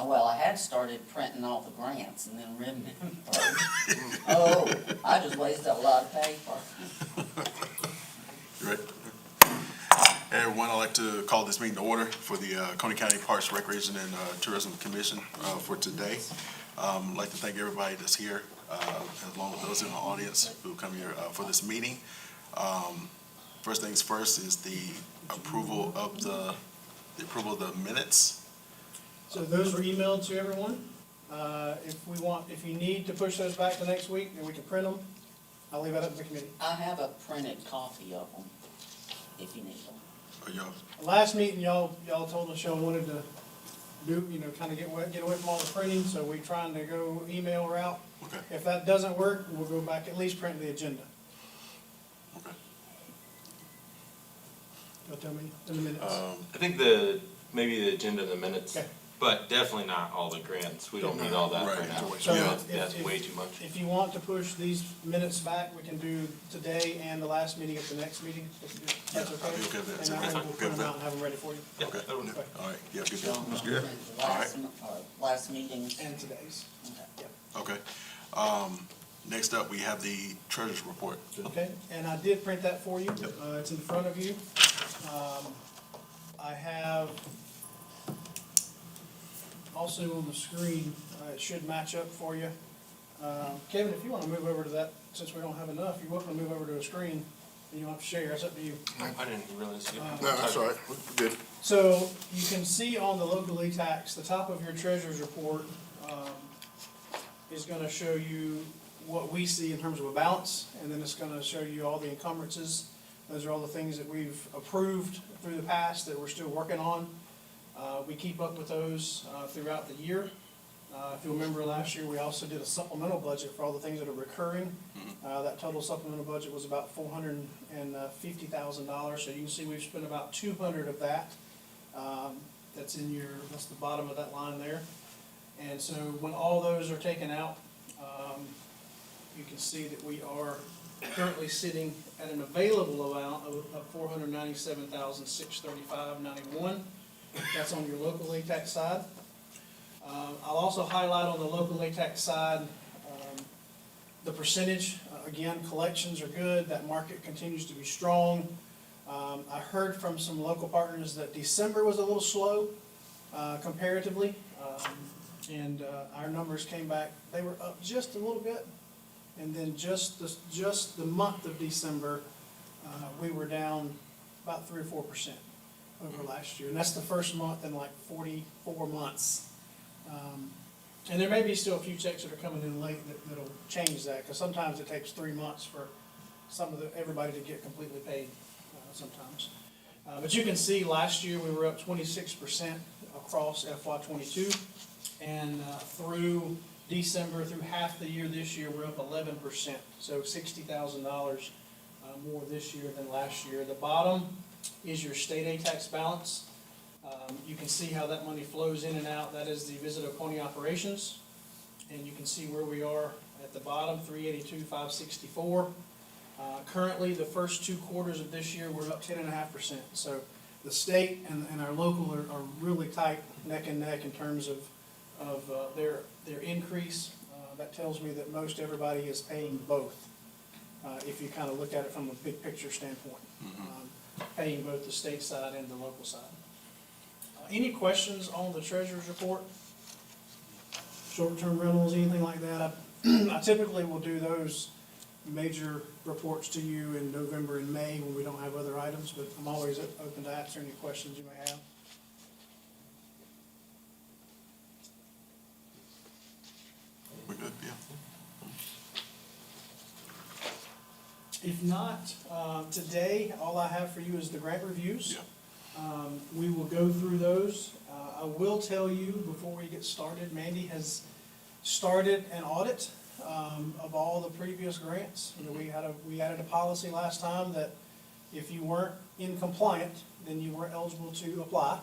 Well, I had started printing all the grants and then remembered. Oh, I just wasted a lot of paper. Right. Hey, everyone, I'd like to call this meeting to order for the Coney County Parks, Recreation, and Tourism Commission for today. I'd like to thank everybody that's here, along with those in the audience who come here for this meeting. First things first is the approval of the minutes. So those were emailed to everyone. If you need to push those back to next week, then we can print them. I'll leave that up to the committee. I have a printed copy of them, if you need them. Are y'all, Last meeting, y'all told us y'all wanted to do, kind of get away from all the printing, so we're trying to go email route. okay, If that doesn't work, we'll go back, at least print the agenda. okay. You'll tell me in the minutes. I think maybe the agenda and the minutes, Okay. but definitely not all the grants. We don't need all that for Right. now. So Yeah. That's way too much. If you want to push these minutes back, we can do today and the last meeting at the next meeting. If that's okay? I'll be okay with that. And then we'll Okay print with them out that. and have them ready for you. Yeah, Okay. that'll do. All right, yeah, good, So, that's good. the All right, last meetings. And today's. Okay. okay. Next up, we have the treasurer's report. Okay, and I did print that for you. Yep. It's in front of you. I have also on the screen, it should match up for you. Kevin, if you want to move over to that, since we don't have enough, you're welcome to move over to a screen. And you don't have to share, it's up to you. I didn't realize. No, that's all right, we're good. So you can see on the local e-tax, the top of your treasurer's report is gonna show you what we see in terms of a balance, and then it's gonna show you all the encumbrances. Those are all the things that we've approved through the past that we're still working on. We keep up with those throughout the year. If you'll remember last year, we also did a supplemental budget for all the things that are recurring. That total supplemental budget was about $450,000, so you can see we've spent about 200 of that. That's the bottom of that line there. And so when all those are taken out, you can see that we are currently sitting at an available amount of $497,635.91. That's on your local ATAX side. I'll also highlight on the local ATAX side, the percentage. Again, collections are good, that market continues to be strong. I heard from some local partners that December was a little slow, comparatively. And our numbers came back, they were up just a little bit. And then just the month of December, we were down about 3 or 4% over last year. And that's the first month in like 44 months. And there may be still a few checks that are coming in late that'll change that, because sometimes it takes 3 months for everybody to get completely paid, sometimes. But you can see last year we were up 26% across FY '22, and through December, through half the year this year, we're up 11%, so $60,000 more this year than last year. The bottom is your state ATAX balance. You can see how that money flows in and out. That is the Visit Oconee operations. And you can see where we are at the bottom, $382,564. Currently, the first 2 quarters of this year, we're up 10.5%. So the state and our local are really tight, neck and neck in terms of their increase. That tells me that most everybody is paying both, if you kind of look at it from a big picture standpoint. Paying both the state side and the local side. Any questions on the treasurer's report? Short-term rentals, anything like that? I typically will do those major reports to you in November and May when we don't have other items, but I'm always open to answer any questions you may have. We're good, yeah. If not, today, all I have for you is the grant reviews. Yeah. We will go through those. I will tell you, before we get started, Mandy has started an audit of all the previous grants. We added a policy last time that if you weren't in compliant, then you weren't eligible to apply.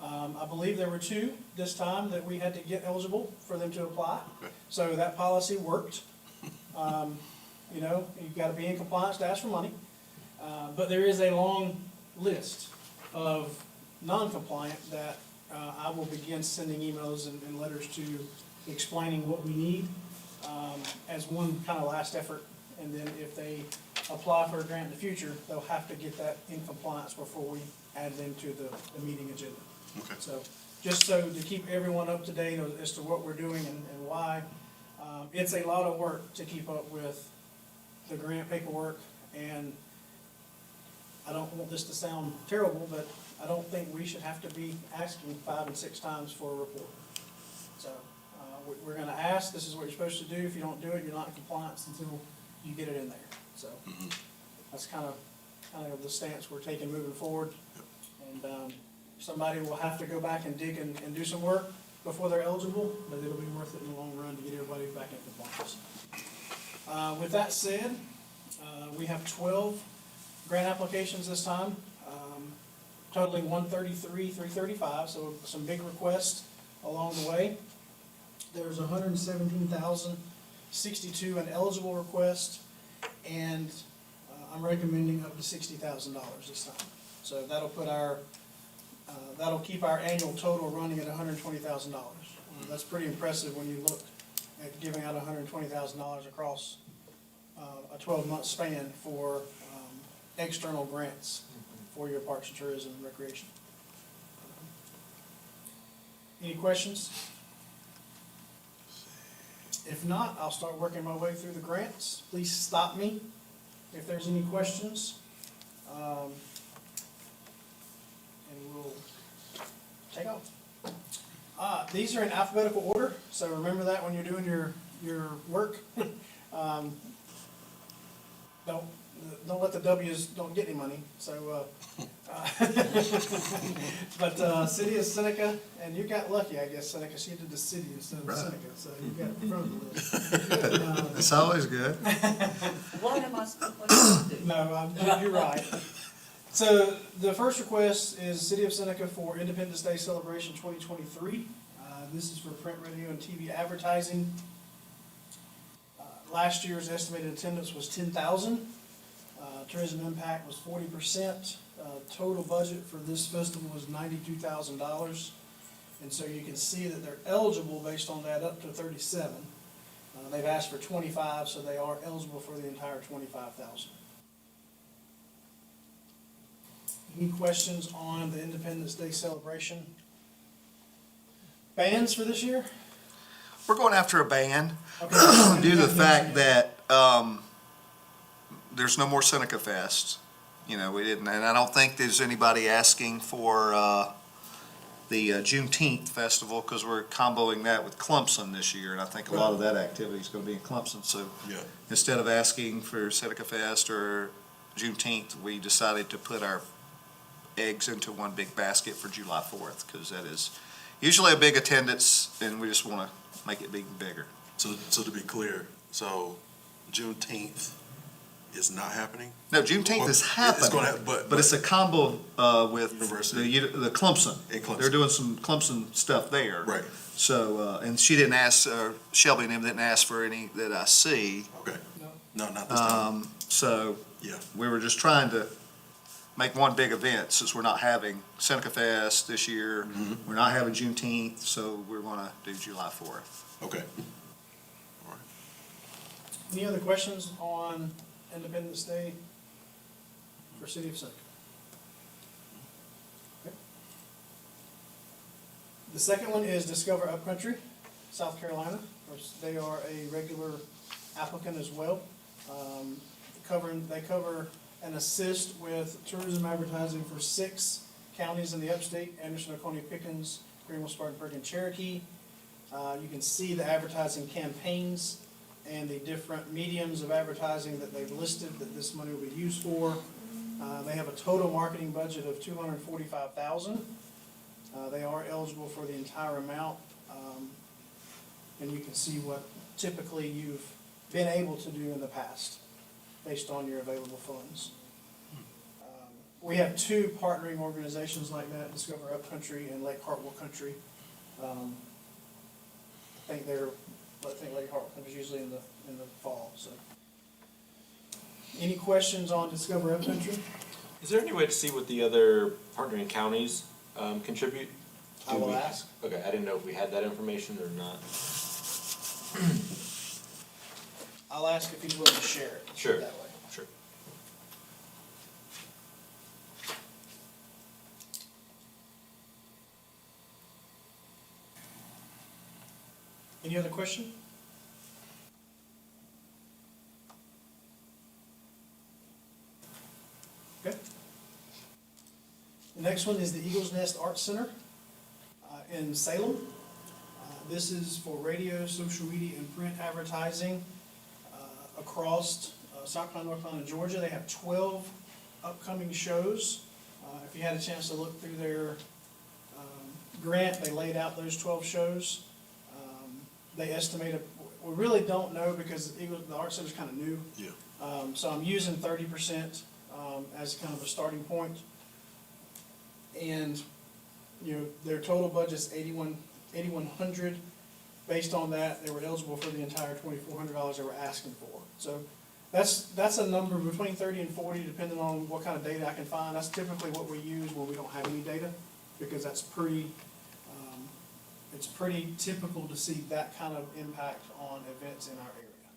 I believe there were 2 this time that we had to get eligible for them to apply. Okay. So that policy worked. You've got to be in compliance to ask for money. But there is a long list of non-compliant that I will begin sending emails and letters to explaining what we need, as one kind of last effort. And then if they apply for a grant in the future, they'll have to get that in compliance before we add them to the meeting agenda. Okay. So, just so to keep everyone up to date as to what we're doing and why, it's a lot of work to keep up with the grant paperwork, and I don't want this to sound terrible, but I don't think we should have to be asking 5 and 6 times for a report. So, we're gonna ask, this is what you're supposed to do, if you don't do it, you're not in compliance until you get it in there. So, that's kind of the stance we're taking moving forward. And, somebody will have to go back and dig and do some work before they're eligible, but it'll be worth it in the long run to get everybody back in compliance. With that said, we have 12 grant applications this time, totaling $133,335, so some big requests along the way. There's 117,062 an eligible request, and I'm recommending up to $60,000 this time. So that'll put that'll keep our annual total running at $120,000. That's pretty impressive when you look at giving out $120,000 across a 12-month span for external grants for your parks and tourism and recreation. Any questions? If not, I'll start working my way through the grants. Please stop me if there's any questions. And we'll take off. These are in alphabetical order, so remember that when you're doing your work. Don't let the W's don't get any money, so, but, City of Seneca, and you got lucky, I guess, Seneca, she did the city instead of Seneca, so you got the front of the list. It's always good. What am I supposed to do? No, you're right. So the first request is City of Seneca for Independence Day Celebration 2023. This is for print, radio, and TV advertising. Last year's estimated attendance was 10,000. Tourism impact was 40%. Total budget for this festival was $92,000. And so you can see that they're eligible based on that up to 37. They've asked for 25, so they are eligible for the entire 25,000. Any questions on the Independence Day celebration? Bands for this year? We're going after a band Okay. due to the fact that there's no more Seneca Fest. You know, we didn't, and I don't think there's anybody asking for the Juneteenth festival because we're comboing that with Clemson this year, and I think a lot of that activity is going to be in Clemson. So Yeah. instead of asking for Seneca Fest or Juneteenth, we decided to put our eggs into one big basket for July 4th because that is usually a big attendance, and we just want to make it big and bigger. So to be clear, so Juneteenth is not happening? No, Juneteenth is It's happening, gonna happen, but it's a combo with University. the Clemson. In Clemson. They're doing some Clemson stuff there. Right, So, and she didn't ask, Shelby and them didn't ask for any that I see. okay. No. No, not this time. So Yeah, we were just trying to make one big event since we're not having Seneca Fest this year. We're not having Juneteenth, so we're going to do July 4th. okay. Any other questions on Independence Day for City of Seneca? Okay. The second one is Discover Upcountry, South Carolina. Of course, they are a regular applicant as well. They cover and assist with tourism advertising for 6 counties in the upstate: Anderson, Oconee, Pickens, Greenville, Spartanburg, and Cherokee. You can see the advertising campaigns and the different mediums of advertising that they've listed that this money will be used for. They have a total marketing budget of $245,000. They are eligible for the entire amount. And you can see what typically you've been able to do in the past based on your available funds. We have 2 partnering organizations like that, Discover Upcountry and Lake Hartwell Country. I think Lake Hartwell Country is usually in the fall, so. Any questions on Discover Upcountry? Is there any way to see what the other partnering counties contribute? I will ask. Okay, I didn't know if we had that information or not. I'll ask if he's willing to share it. Sure. That way. Sure. Any other question? Okay. The next one is the Eagles Nest Arts Center in Salem. This is for radio, social media, and print advertising across South Carolina, North Carolina, and Georgia. They have 12 upcoming shows. If you had a chance to look through their grant, they laid out those 12 shows. They estimated, we really don't know because the Art Center's kind of new. Yeah. So I'm using 30% as kind of a starting point. And, you know, their total budget's $8,100. Based on that, they were eligible for the entire $2,400 they were asking for. So that's a number between 30 and 40, depending on what kind of data I can find. That's typically what we use when we don't have any data, because that's it's pretty typical to see that kind of impact on events in our area.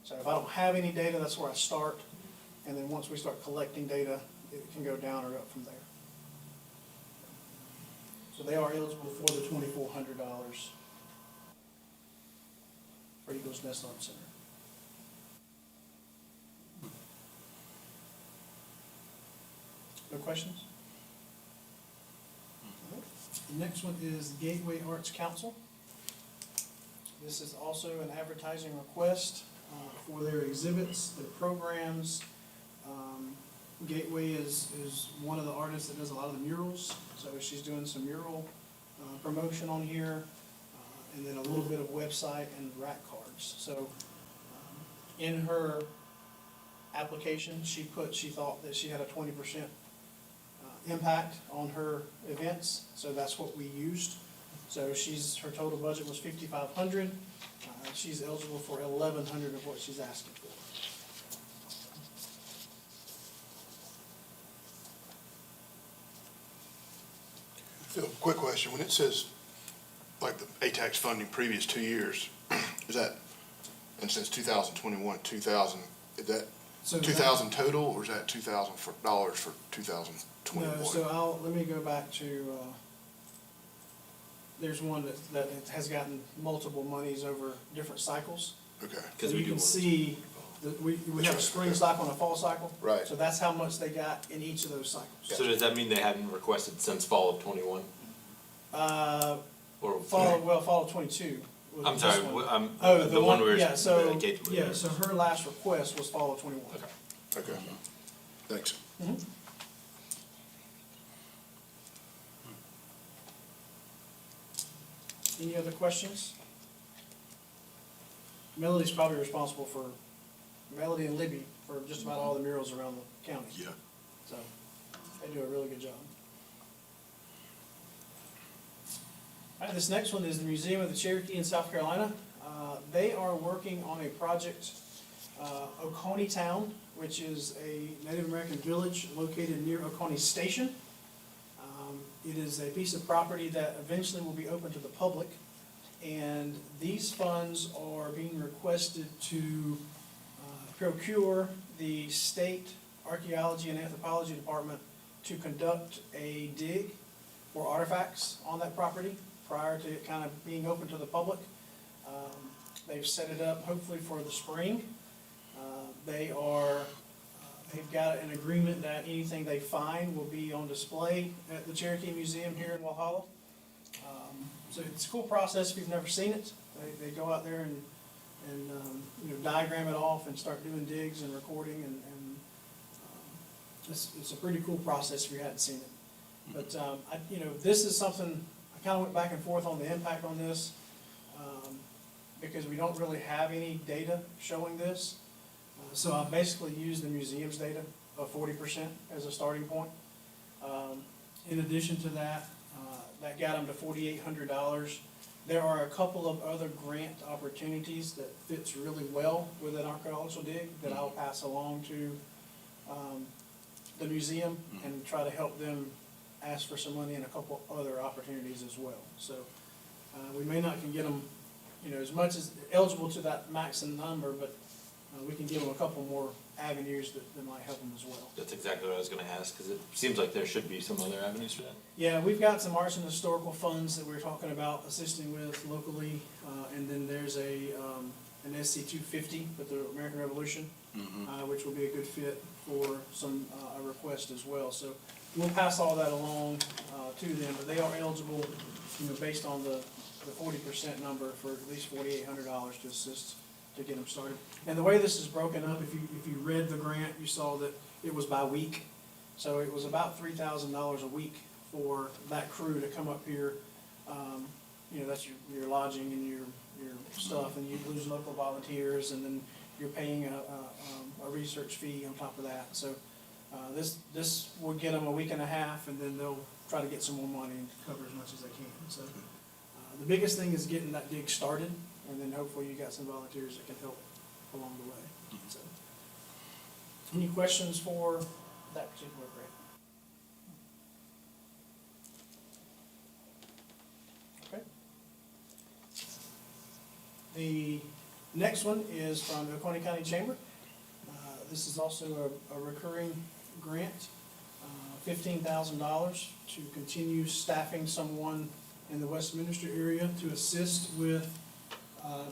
So if I don't have any data, that's where I start, and then once we start collecting data, it can go down or up from there. So they are eligible for the $2,400 for Eagles Nest Arts Center. No questions? The next one is Gateway Arts Council. This is also an advertising request for their exhibits, their programs. Gateway is one of the artists that does a lot of the murals, so she's doing some mural promotion on here, and then a little bit of website and rack cards. So in her application, she thought that she had a 20% impact on her events, so that's what we used. So her total budget was $5,500. She's eligible for $1,100 of what she's asking for. Phil, quick question. When it says, like, the ATAX funding previous 2 years, is that, and since 2021, 2,000, is that So 2,000 total, or is that $2,000 for 2021? No, so let me go back to, there's one that has gotten multiple monies over different cycles. Okay, So Because we you do can one. see, that we have a spring cycle and a fall cycle. Right. So that's how much they got in each of those cycles. So does that mean they hadn't requested since fall of 21? Or Fall of 22. was I'm this sorry, one. the one where Yeah, so, Kate was yeah, there. so her last request was fall of 21. Okay. okay. Thanks. Any other questions? Melody's probably responsible for, Melody and Libby, for just about all the murals around the county. Yeah. So, they do a really good job. All right, this next one is the Museum of the Cherokee in South Carolina. They are working on a project, Oconee Town, which is a Native American village located near Oconee Station. It is a piece of property that eventually will be open to the public, and these funds are being requested to procure the state archaeology and anthropology department to conduct a dig for artifacts on that property prior to it kind of being open to the public. They've set it up hopefully for the spring. They've got an agreement that anything they find will be on display at the Cherokee Museum here in Walhalla. So it's a cool process if you've never seen it. They go out there and diagram it off and start doing digs and recording, and it's a pretty cool process if you hadn't seen it. But this is something, I kind of went back and forth on the impact on this, because we don't really have any data showing this. So I basically used the museum's data of 40% as a starting point. In addition to that, that got them to $4,800. There are a couple of other grant opportunities that fits really well with an archaeological dig that I'll pass along to the museum and try to help them ask for some money and a couple other opportunities as well. So, we may not can get them, as much as eligible to that maximum number, but, we can give them a couple more avenues that might help them as well. That's exactly what I was gonna ask, cause it seems like there should be some other avenues for that. Yeah, we've got some arts and historical funds that we're talking about assisting with locally, and then there's an SC 250 with the American Revolution, which will be a good fit for some, a request as well. So we'll pass all that along, to them, but they are eligible, based on the 40% number for at least $4,800 to assist, to get them started. And the way this is broken up, if you read the grant, you saw that it was by week. So it was about $3,000 a week for that crew to come up here. That's your lodging and your stuff, and you lose local volunteers, and then you're paying a research fee on top of that. So, this will get them a week and a half, and then they'll try to get some more money and cover as much as they can. So, the biggest thing is getting that dig started, and then hopefully you got some volunteers that can help along the way. So, any questions for that particular grant? Okay. The next one is from the Oconee County Chamber. This is also a recurring grant, $15,000 to continue staffing someone in the Westminster area to assist with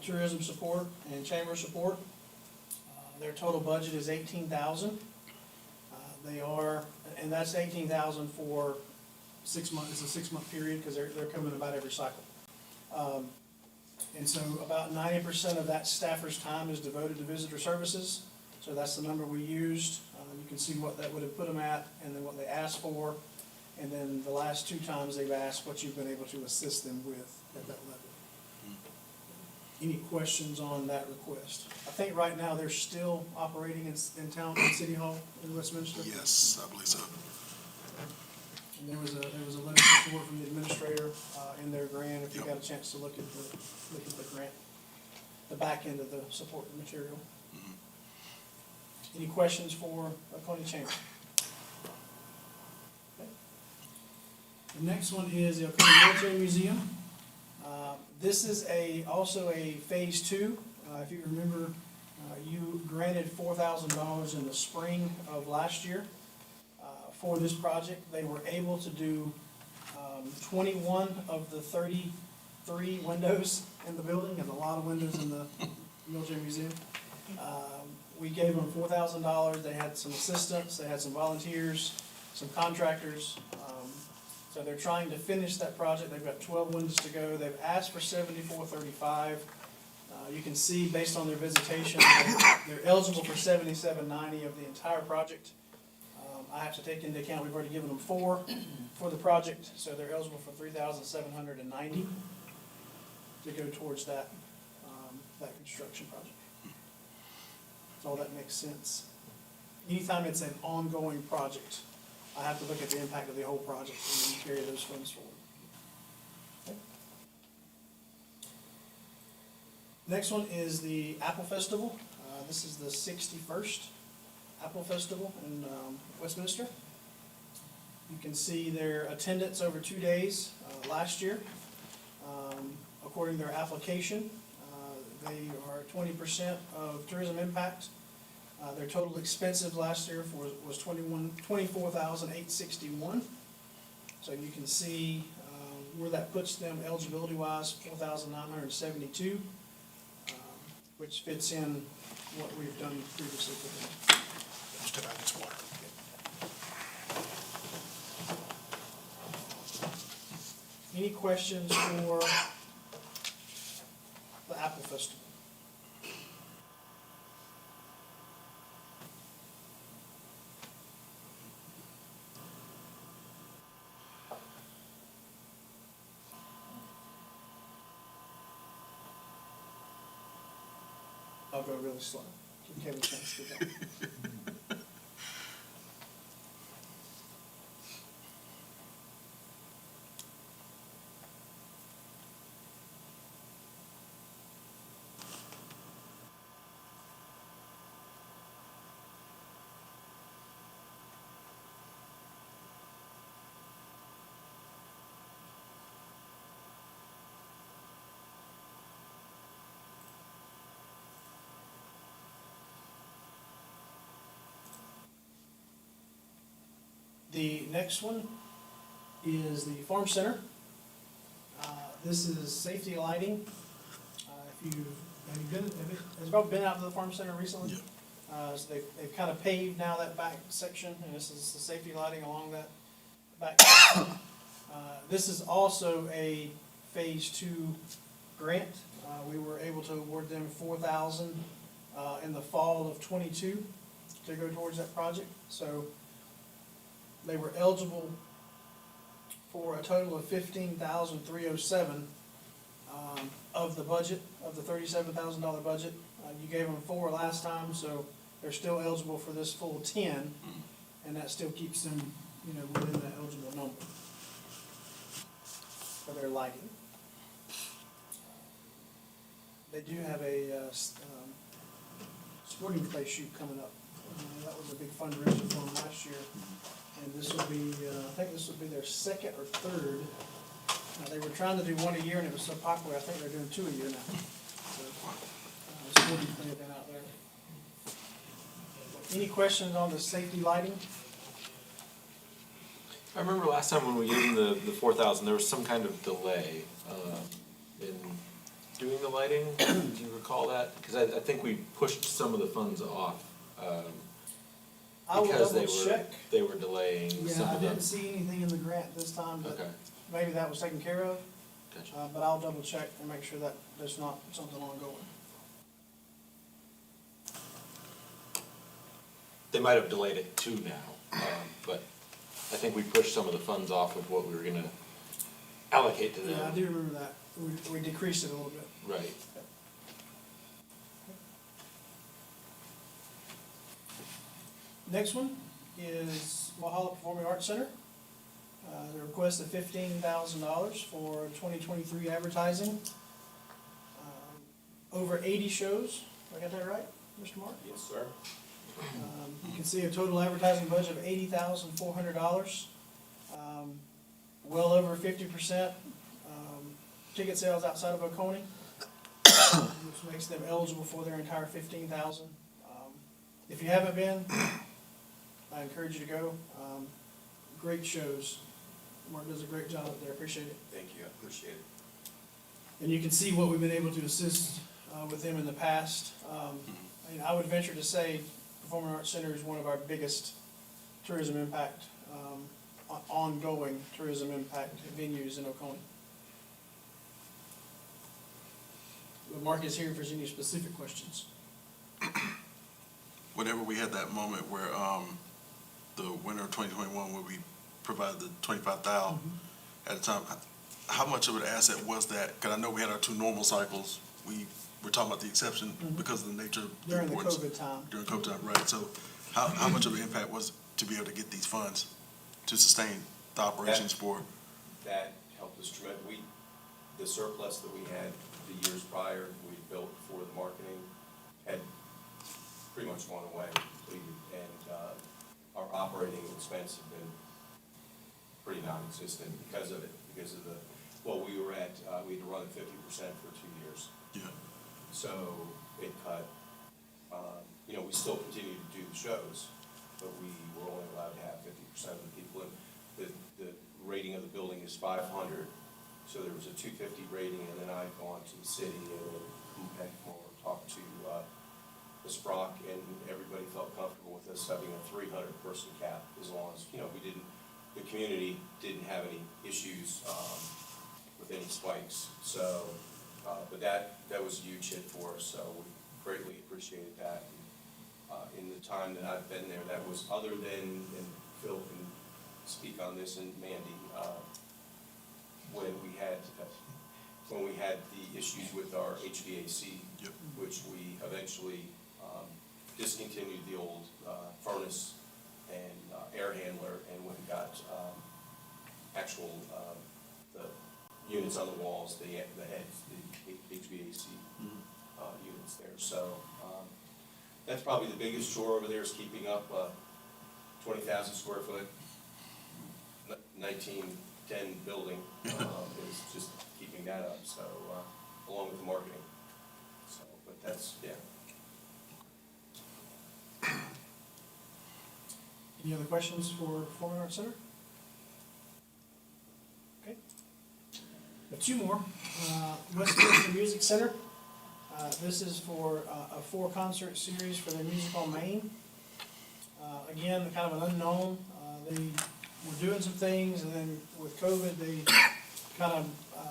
tourism support and chamber support. Their total budget is $18,000. And that's $18,000 for 6 months. It's a 6-month period because they're coming about every cycle. And so about 90% of that staffer's time is devoted to visitor services. So that's the number we used. You can see what that would have put them at, and then what they asked for. And then the last 2 times they've asked what you've been able to assist them with at that level. Any questions on that request? I think right now they're still operating in town, in City Hall in Westminster. Yes, I believe so. And there was a letter of support from the administrator in their grant, if you got a chance to look at the grant, the back end of the support material. Any questions for Oconee Chamber? Okay. The next one is the Oconee Military Museum. This is also a phase 2. If you remember, you granted $4,000 in the spring of last year for this project. They were able to do 21 of the 33 windows in the building, and a lot of windows in the Military Museum. We gave them $4,000. They had some assistants, they had some volunteers, some contractors. So they're trying to finish that project. They've got 12 windows to go. They've asked for $74.35. You can see based on their visitation, they're eligible for $77.90 of the entire project. I have to take into account we've already given them 4 for the project, so they're eligible for $3,790 to go towards that construction project. So all that makes sense. Anytime it's an ongoing project, I have to look at the impact of the whole project and then carry those funds forward. Okay. Next one is the Apple Festival. This is the 61st Apple Festival in Westminster. You can see their attendance over 2 days last year. According to their application, they are 20% of tourism impact. Their total expenses last year was $24,861. So you can see where that puts them eligibility-wise, $4,972, which fits in what we've done previously for them. Step out this water. Any questions for the Apple Festival? I'll go really slow. Give Kevin a chance to get that. The next one is the Farm Center. This is safety lighting. If you, has Rob been out to the Farm Center recently? Yeah. So they've kind of paved now that back section, and this is the safety lighting along that back section. This is also a phase 2 grant. We were able to award them $4,000 in the fall of '22 to go towards that project. So they were eligible for a total of $15,307 of the budget, of the $37,000 budget. You gave them 4 last time, so they're still eligible for this full 10, and that still keeps them, within the eligible number for their lighting. They do have a sporting clay shoot coming up. That was a big fundraiser for them last year. And this will be, I think this will be their second or third. They were trying to do one a year, and it was so popular, I think they're doing 2 a year now. So, sporting clay event out there. Any questions on the safety lighting? I remember last time when we gave them the 4,000, there was some kind of delay in doing the lighting. Do you recall that? Because I think we pushed some of the funds off I will because double check. they were delaying some Yeah, I of them. didn't see anything in the grant this time, but Okay, maybe that was taken care of. gotcha. But I'll double check and make sure that there's not something ongoing. They might have delayed it too now, but I think we pushed some of the funds off of what we were gonna allocate to them. Yeah, I do remember that. We decreased it a little bit. Right. Next one is Walhalla Performing Arts Center. The request of $15,000 for 2023 advertising. Over 80 shows. I got that right, Mr. Mark? Yes, sir. You can see a total advertising budget of $80,400. Well over 50% ticket sales outside of Oconee, which makes them eligible for their entire $15,000. If you haven't been, I encourage you to go. Great shows. Mark does a great job up there. Appreciate it. Thank you, I appreciate it. And you can see what we've been able to assist with them in the past. I would venture to say Performing Arts Center is one of our biggest tourism impact, ongoing tourism impact venues in Oconee. But Mark is here if there's any specific questions. Whenever we had that moment where, the winter of 2021, where we provided the 25,000 at a time, how much of an asset was that? Because I know we had our 2 normal cycles. We were talking about the exception because of the nature of the During the awards. COVID time. During COVID time, right. So how much of an impact was it to be able to get these funds to sustain the operations for? That helped us tremendously. The surplus that we had the years prior, we built for the marketing, had pretty much gone away completely. And our operating expense had been pretty non-existent because of it, because of we were at, we had to run at 50% for 2 years. Yeah. So it cut, we still continued to do the shows, but we were only allowed to have 50% of the people. And the rating of the building is 500, so there was a 250 rating, and then I'd gone to the city and then had more talked to Ms. Brock, and everybody felt comfortable with us having a 300-person cap, as long as, the community didn't have any issues with any spikes. So, but that was a huge hit for us, so we greatly appreciated that. In the time that I've been there, that was, other than, and Phil can speak on this, and Mandy, when we had the issues with our HVAC, Yep. which we eventually discontinued the old furnace and air handler, and went and got actual the units on the walls, the heads, the HVAC units there. So that's probably the biggest chore over there, is keeping up 20,000 square foot, 1910 building, is just keeping that up. So along with the marketing. So, but that's, yeah. Any other questions for Performing Arts Center? Okay. Got two more. West Coast Music Center. This is for a 4-concert series for their Music on Main. Again, kind of an unknown. They were doing some things, and then with COVID, they kind of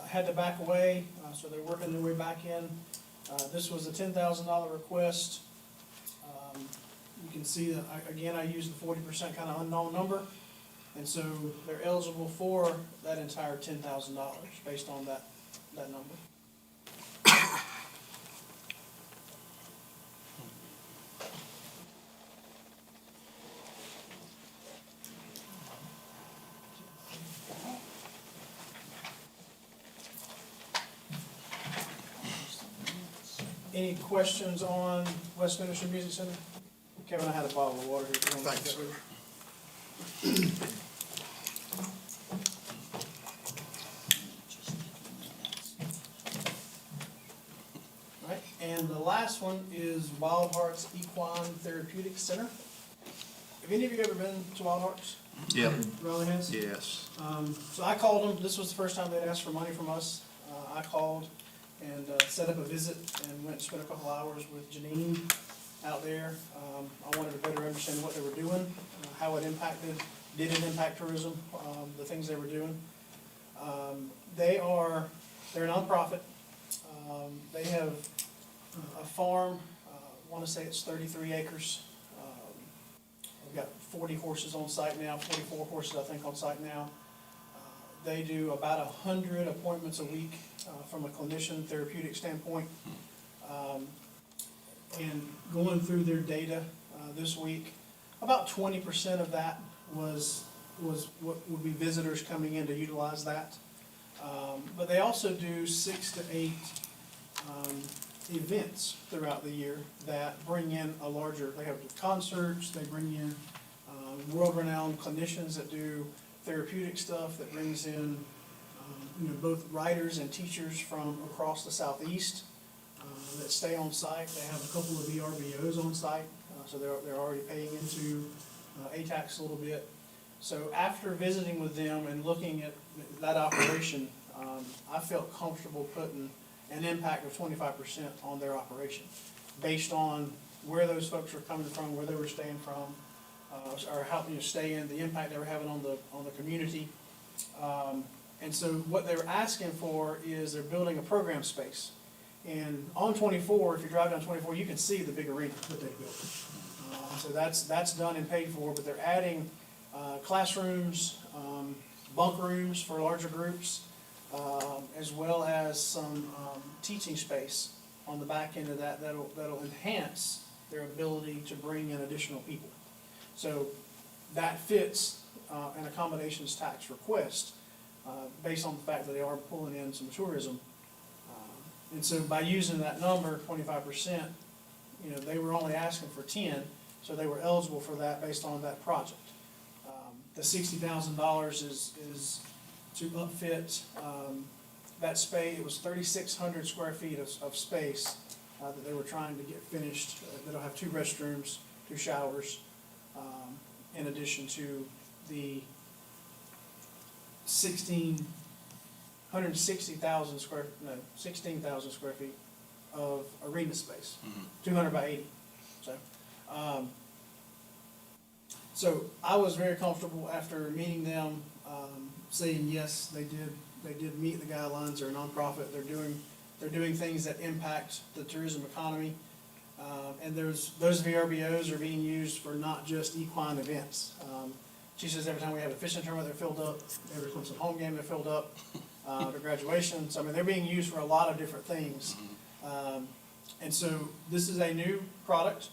had to back away, so they're working their way back in. This was a $10,000 request. You can see that, I used the 40% kind of unknown number, and so they're eligible for that entire $10,000 based on that number. Any questions on Westminster Music Center? Kevin, I had a bottle of water here. If you want to Thanks. take that with you. All right, and the last one is Wild Hearts Equine Therapeutic Center. Have any of you ever been to Wild Hearts? Yep. Raleigh has? Yes. So I called them, this was the first time they'd asked for money from us. I called and set up a visit and went and spent a couple hours with Janine out there. I wanted to better understand what they were doing, how it impacted, did it impact tourism, the things they were doing. They're a nonprofit. They have a farm, I want to say it's 33 acres. We've got 40 horses on site now, 44 horses I think on site now. They do about 100 appointments a week from a clinician therapeutic standpoint. And going through their data this week, about 20% of that was what would be visitors coming in to utilize that. But they also do 6 to 8 events throughout the year that bring in they have concerts, they bring in world-renowned clinicians that do therapeutic stuff, that brings in both writers and teachers from across the southeast that stay on site. They have a couple of VRBOs on site, so they're already paying into ATAX a little bit. So after visiting with them and looking at that operation, I felt comfortable putting an impact of 25% on their operation, based on where those folks were coming from, where they were staying from, or helping you stay in, the impact they were having on the community. And so what they were asking for is they're building a program space. And on 24, if you drive down 24, you can see the big arena that they built. So that's done and paid for, but they're adding classrooms, bunk rooms for larger groups, as well as some teaching space on the back end of that'll enhance their ability to bring in additional people. So that fits an accommodations tax request based on the fact that they are pulling in some tourism. And so by using that number, 25%, they were only asking for 10, so they were eligible for that based on that project. The $60,000 is to upfit that space. It was 3,600 square feet of space that they were trying to get finished. That'll have 2 restrooms, 2 showers, in addition to the 16,000 square feet of arena space, 200 by 80. So I was very comfortable after meeting them, saying yes, they did meet the guidelines. They're a nonprofit. They're doing things that impact the tourism economy. And those VRBOs are being used for not just equine events. She says every time we have a fishing tournament, they're filled up. Every Clemson home game, they're filled up. Their graduation. So, they're being used for a lot of different things. And so this is a new product.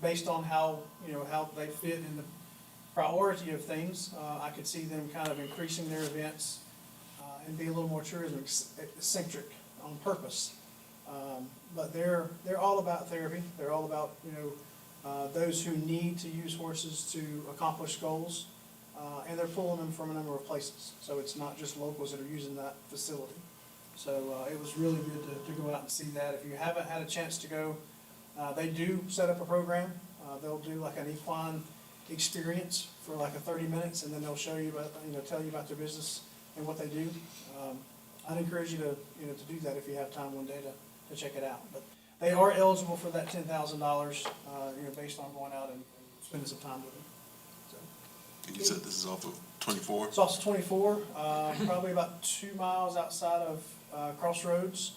Based on how they fit in the priority of things, I could see them kind of increasing their events and be a little more tourism centric on purpose. But they're all about therapy. They're all about those who need to use horses to accomplish goals, and they're pulling them from a number of places. So it's not just locals that are using that facility. So it was really good to go out and see that. If you haven't had a chance to go, They do set up a program. They'll do like an equine experience for like a 30 minutes, and then they'll show you about, tell you about their business and what they do. I'd encourage you to, to do that if you have time one day to check it out. But they are eligible for that $10,000, based on going out and spending some time with them. So, And you said this is off of 24? it's also 24, probably about 2 miles outside of Crossroads,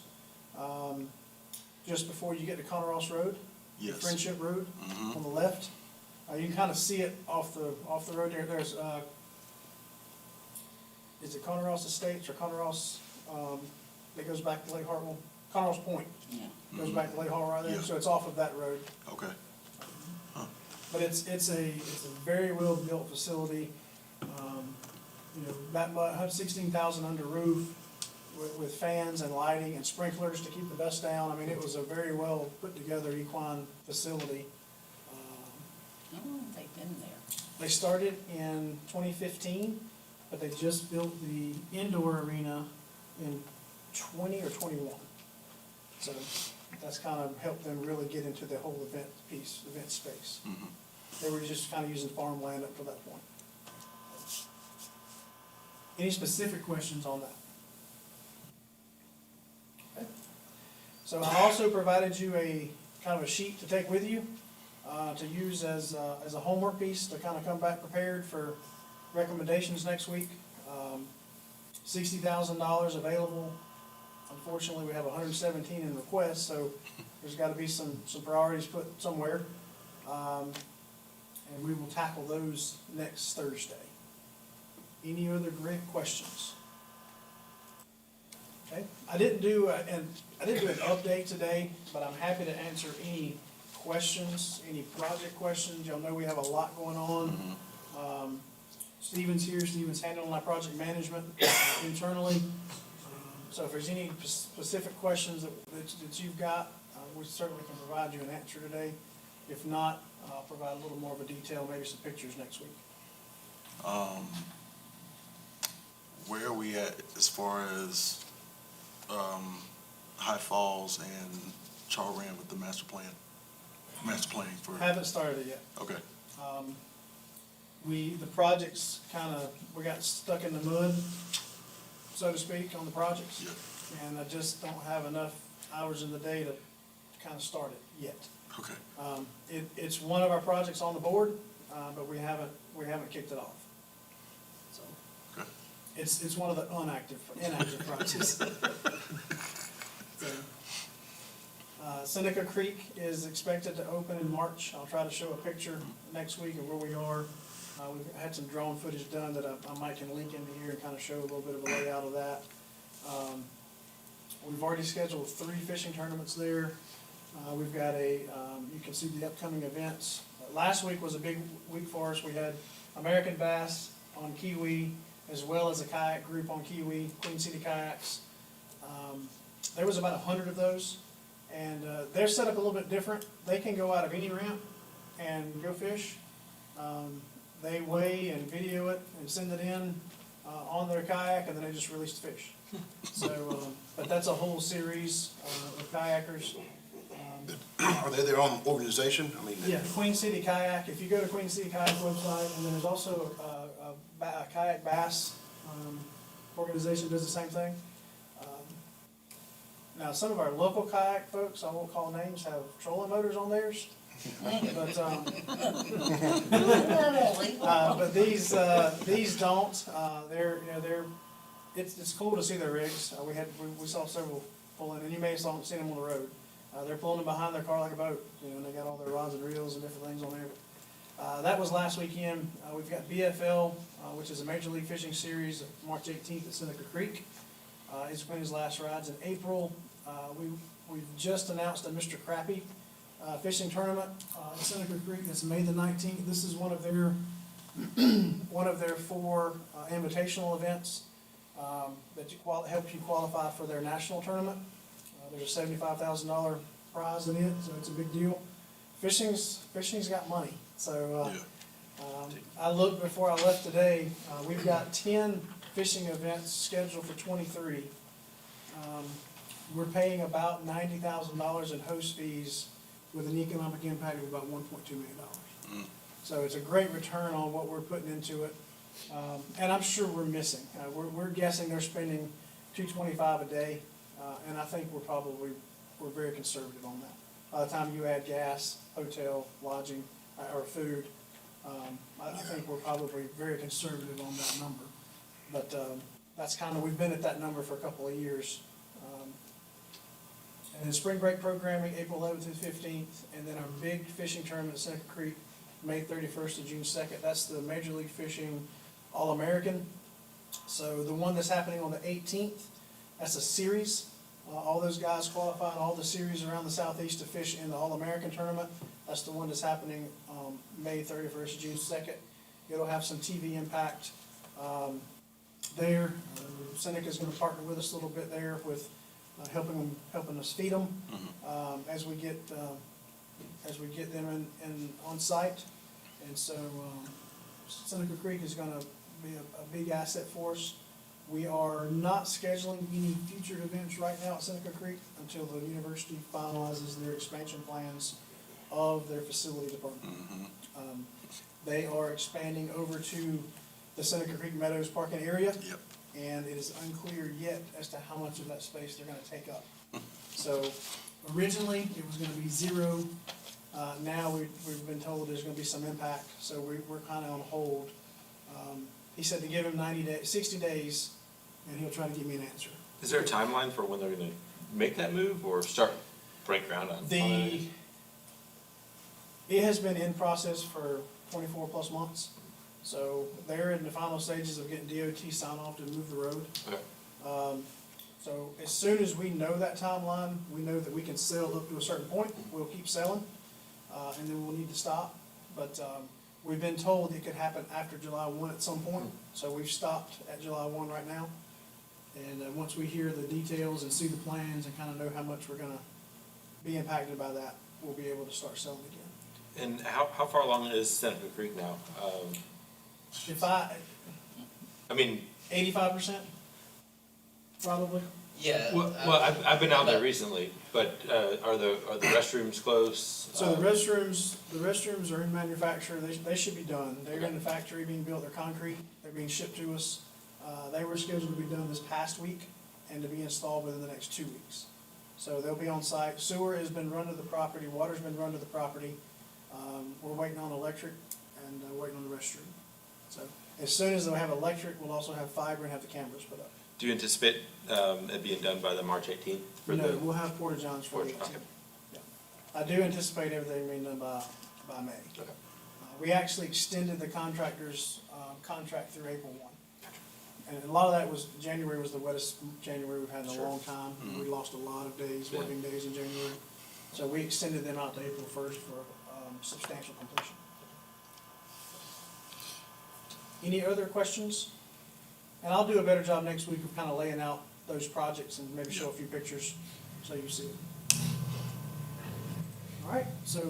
just before you get to Conner Ross Road. Yes. Friendship Road Mhm. on the left. You can kind of see it off the road there. There's, is it Conner Ross Estates or Conner Ross, that goes back to Lake Hartwell? Conner Ross Point Yeah. goes back to Lake Hartwell right there, Yeah. so it's off of that road. Okay. But it's a very well-built facility, that much, 116,000 under roof with fans and lighting and sprinklers to keep the dust down. I mean, it was a very well put-together equine facility. Oh, they've been there. They started in 2015, but they just built the indoor arena in 20 or 21. So that's kind of helped them really get into the whole event space. Mhm. They were just kind of using farmland up to that point. Any specific questions on that? Okay. So I also provided you a kind of a sheet to take with you, to use as a homework piece to kind of come back prepared for recommendations next week. $60,000 available. Unfortunately, we have 117 in requests, so there's got to be some priorities put somewhere. And we will tackle those next Thursday. Any other great questions? Okay, I didn't do an update today, but I'm happy to answer any questions, any project questions. Y'all know we have a lot going on. Steven's here, Steven's handling my project management internally. So if there's any specific questions that you've got, we certainly can provide you an answer today. If not, I'll provide a little more of a detail, maybe some pictures next week. Where are we at as far as High Falls and Charran with the master planning for? Haven't started it yet. Okay. The projects we got stuck in the mud, so to speak, on the projects. Yeah. And I just don't have enough hours in the day to kind of start it yet. Okay. It's one of our projects on the board, but we haven't kicked it off. So, Okay. it's one of the inactive projects. So, Seneca Creek is expected to open in March. I'll try to show a picture next week of where we are. We've had some drone footage done that I might can link into here and kind of show a little bit of a layout of that. We've already scheduled 3 fishing tournaments there. We've got you can see the upcoming events. Last week was a big week for us. We had American Bass on Kiwi, as well as a kayak group on Kiwi, Queen City Kayaks. There was about 100 of those, and they're set up a little bit different. They can go out of any ramp and go fish. They weigh and video it and send it in on their kayak, and then they just release the fish. So, but that's a whole series of kayakers. Are they their own organization? I mean, Yeah, Queen City Kayak, if you go to Queen City Kayak website, and then there's also a kayak bass organization that does the same thing. Now, some of our local kayak folks, I won't call names, have trolling motors on theirs. But these don't. It's cool to see their rigs. We saw several pulling, and you may have seen them on the road. They're pulling them behind their car like a boat, and they got all their rods and reels and different things on there. That was last weekend. We've got BFL, which is a Major League Fishing Series, March 18th at Seneca Creek. It's been his last rides in April. We've just announced a Mr. Crappie fishing tournament at Seneca Creek. It's May the 19th. This is one of their 4 invitational events that helps you qualify for their national tournament. There's a $75,000 prize in it, so it's a big deal. Fishing's got money. So I looked before I left today. We've got 10 fishing events scheduled for 23. We're paying about $90,000 in host fees with an economic impact of about $1.2 million. So it's a great return on what we're putting into it. And I'm sure we're missing. We're guessing they're spending $225 a day, and I think we're very conservative on that. By the time you add gas, hotel, lodging, or food, I think we're probably very conservative on that number. But that's kind of, we've been at that number for a couple of years. And then spring break programming, April 11th through 15th, and then our big fishing tournament at Seneca Creek, May 31st to June 2nd. That's the Major League Fishing All-American. So the one that's happening on the 18th, that's a series. All those guys qualify in all the series around the southeast to fish in the All-American tournament. That's the one that's happening May 31st to June 2nd. It'll have some TV impact there. Seneca's gonna partner with us a little bit there with helping us feed them as we get them in on site. And so Seneca Creek is gonna be a big asset for us. We are not scheduling any future events right now at Seneca Creek until the university finalizes their expansion plans of their facility department. They are expanding over to the Seneca Creek Meadows parking area. Yep. And it is unclear yet as to how much of that space they're gonna take up. So originally, it was gonna be zero. Now we've been told there's gonna be some impact, so we're kinda on hold. He said to give him 60 days, and he'll try to give me an answer. Is there a timeline for when they're gonna make that move or start break ground on it? It has been in process for 24 plus months. So they're in the final stages of getting DOT sign off to move the road. Okay. So as soon as we know that timeline, we know that we can sell up to a certain point, we'll keep selling, and then we'll need to stop. But, we've been told it could happen after July 1 at some point, so we've stopped at July 1 right now. And, once we hear the details and see the plans and kinda know how much we're gonna be impacted by that, we'll be able to start selling again. And how far along is Seneca Creek now? If I mean, 85%, probably. Yeah. well, I've been out there recently, but are the restrooms close? So the restrooms are in manufacture, they should be done. They're in the factory being built, they're concrete, they're being shipped to us. They were scheduled to be done this past week and to be installed within the next 2 weeks. So they'll be on site. Sewer has been run to the property, water's been run to the property. We're waiting on electric and waiting on the restroom. So as soon as they'll have electric, we'll also have fiber and have the cameras put up. Do you anticipate it being done by the March 18th? No, we'll have porta johns for the 18th. Yeah. I do anticipate everything being done by May. Okay. We actually extended the contractor's contract through April 1. And a lot of that was, January was the wettest January we've had in a long time. We lost a lot of days, working days in January. So we extended them out to April 1st for substantial completion. Any other questions? And I'll do a better job next week of kind of laying out those projects and maybe show a few pictures so you see it. All right, so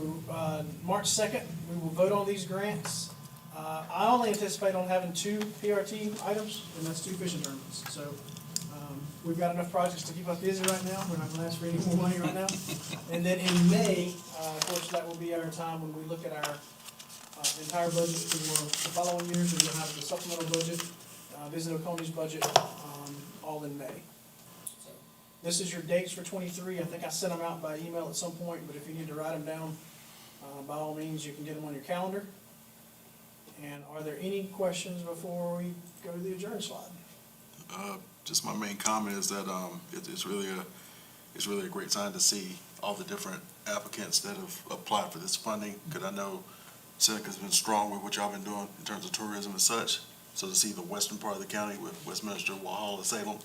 March 2nd, we will vote on these grants. I only anticipate on having 2 PRT items, and that's 2 fishing tournaments. So we've got enough projects to keep us busy right now. We're not going to ask for any more money right now. And then in May, of course, that will be our time when we look at our entire budget for the following years. We're going to have the supplemental budget, Visit Oconee's budget, all in May. So this is your dates for 23. I think I sent them out by email at some point, but if you need to write them down, by all means, you can get them on your calendar. And are there any questions before we go to the adjourn slide? Just my main comment is that it's really a great time to see all the different applicants that have applied for this funding, because I know Seneca's been strong with what y'all been doing in terms of tourism and such. So to see the western part of the county with Westminster, Walhalla, and Salem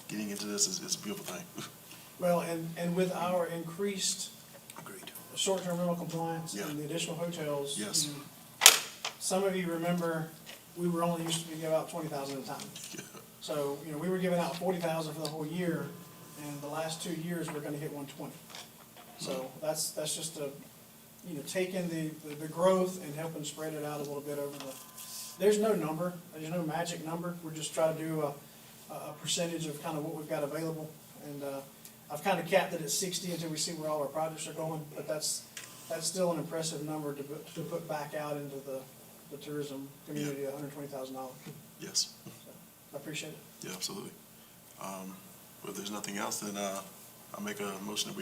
getting into this is a beautiful thing. Well, and with our increased Agreed. short-term rental compliance Yeah. and the additional hotels. Yes. Some of you remember, we were only used to be giving out 20,000 at a time. So, we were giving out 40,000 for the whole year, and the last 2 years, we're gonna hit 120. So that's just taking the growth and helping spread it out a little bit over there's no number, there's no magic number. We're just trying to do a percentage of kind of what we've got available. And I've kind of capped it at 60 until we see where all our projects are going, but that's still an impressive number to put back out into the tourism community, $120,000. Yes, I appreciate it. yeah, absolutely. If there's nothing else, then I'll make a motion that we adjourn.